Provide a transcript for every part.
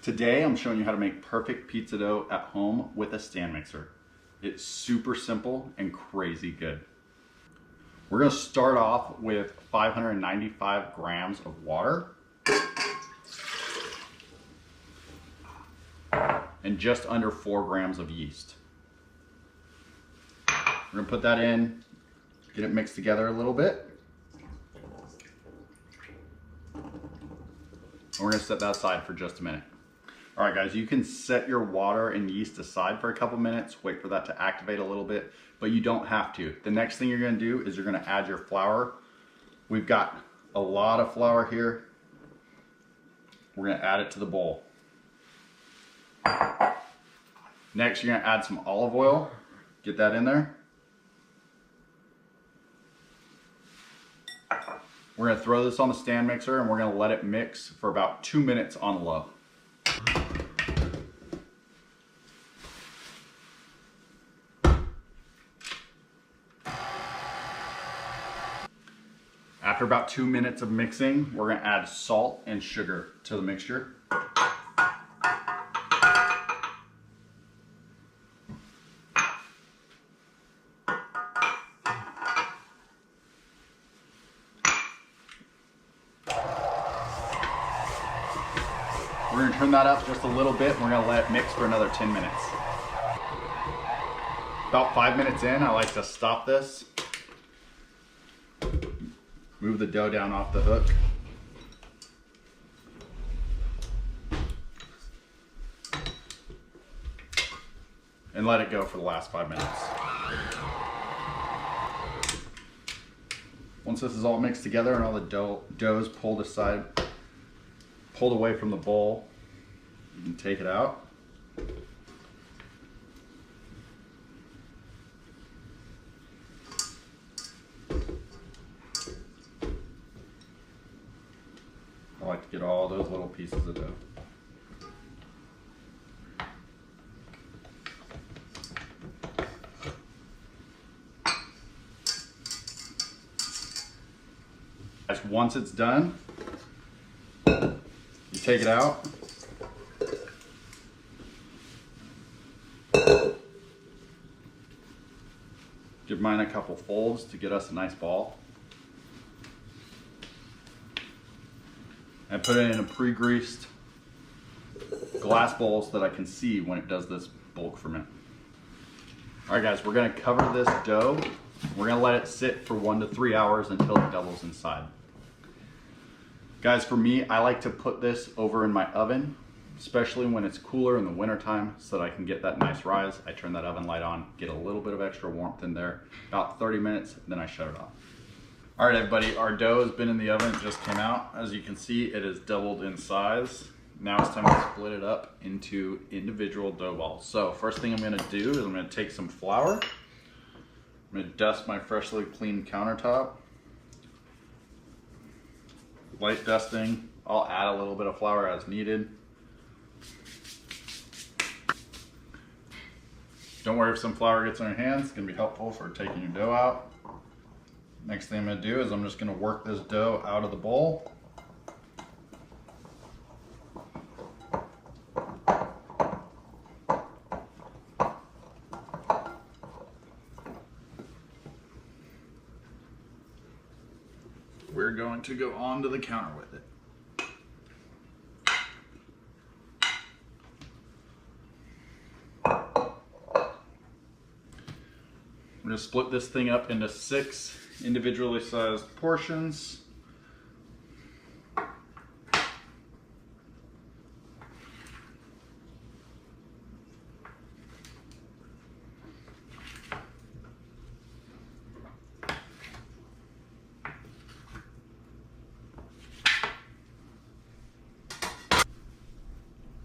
Today I'm showing you how to make perfect pizza dough at home with a stand mixer. It's super simple and crazy good. We're gonna start off with 595 grams of water and just under 4 grams of yeast. We're gonna put that in, get it mixed together a little bit. And we're gonna set that aside for just a minute. All right, guys, you can set your water and yeast aside for a couple minutes, wait for that to activate a little bit, but you don't have to. The next thing you're gonna do is you're gonna add your flour. We've got a lot of flour here. We're gonna add it to the bowl. Next, you're gonna add some olive oil. Get that in there. We're gonna throw this on the stand mixer and we're gonna let it mix for about 2 minutes on low. After about 2 minutes of mixing, we're gonna add salt and sugar to the mixture. We're gonna turn that up just a little bit and we're gonna let it mix for another 10 minutes. About 5 minutes in, I like to stop this. Move the dough down off the hook. And let it go for the last 5 minutes. Once this is all mixed together and all the dough is pulled away from the bowl, you can take it out. I like to get all those little pieces of dough. Once it's done, you take it out. Give mine a couple folds to get us a nice ball. And put it in a pre-greased glass bowl so that I can see when it does this bulk ferment. All right, guys, we're gonna cover this dough. We're gonna let it sit for 1 to 3 hours until it doubles inside. Guys, for me, I like to put this over in my oven, especially when it's cooler in the wintertime, so that I can get that nice rise. I turn that oven light on, get a little bit of extra warmth in there, about 30 minutes, then I shut it off. All right, everybody, our dough has been in the oven, it just came out. As you can see, it has doubled in size. Now it's time to split it up into individual dough balls. So first thing I'm gonna do is I'm gonna take some flour. I'm gonna dust my freshly cleaned countertop. Light dusting. I'll add a little bit of flour as needed. Don't worry if some flour gets on your hands, it's gonna be helpful for taking your dough out. Next thing I'm gonna do is I'm just gonna work this dough out of the bowl. We're going to go onto the counter with it. I'm going to split this thing up into 6 individually sized portions.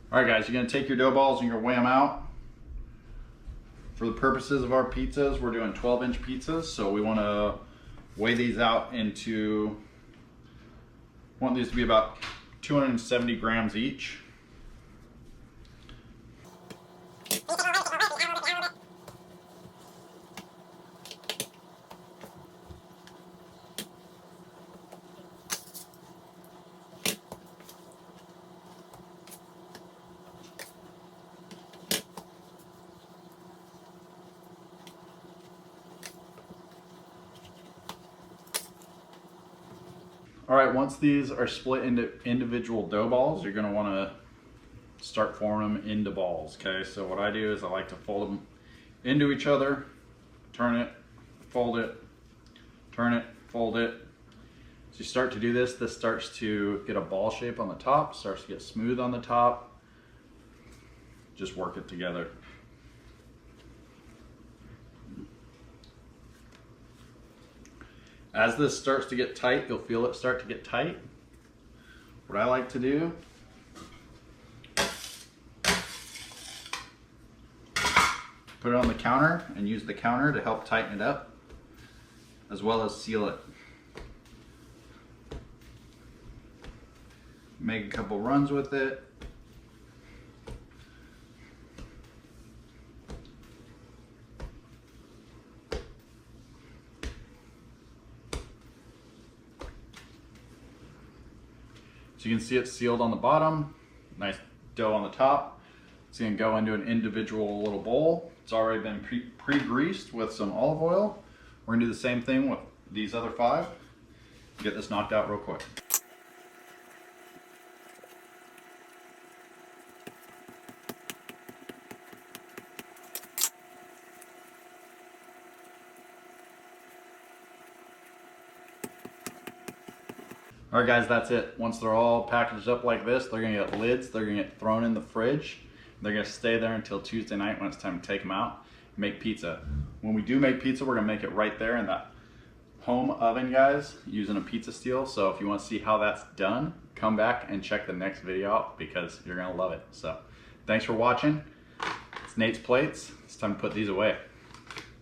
All right, guys, you're gonna take your dough balls and you're gonna weigh them out. For the purposes of our pizzas, we're doing 12-inch pizzas, so we wanna weigh these out into, want these to be about 270 grams each. right, once these are split into individual dough balls, you're gonna wanna start forming them into balls, okay? So what I do is I like to fold them into each other, turn it, fold it, turn it, fold it. So you start to do this, this starts to get a ball shape on the top, starts to get smooth on the top. Just work it together. As this starts to get tight, you'll feel it start to get tight. What I like to do put it on the counter and use the counter to help tighten it up, as well as seal it. Make a couple runs with it. So you can see it's sealed on the bottom, nice dough on the top. It's gonna go into an individual little bowl. It's already been pre-greased with some olive oil. We're gonna do the same thing with these other 5. Get this knocked out real quick. All right guys, that's it. Once they're all packaged up like this, they're gonna get lids, they're gonna get thrown in the fridge. They're gonna stay there until Tuesday night when it's time to take them out, make pizza. When we do make pizza, we're gonna make it right there in that home oven, guys, using a pizza steel. So if you wanna see how that's done, come back and check the next video out because you're gonna love it. So thanks for watching. It's Nate's Plates. It's time to put these away.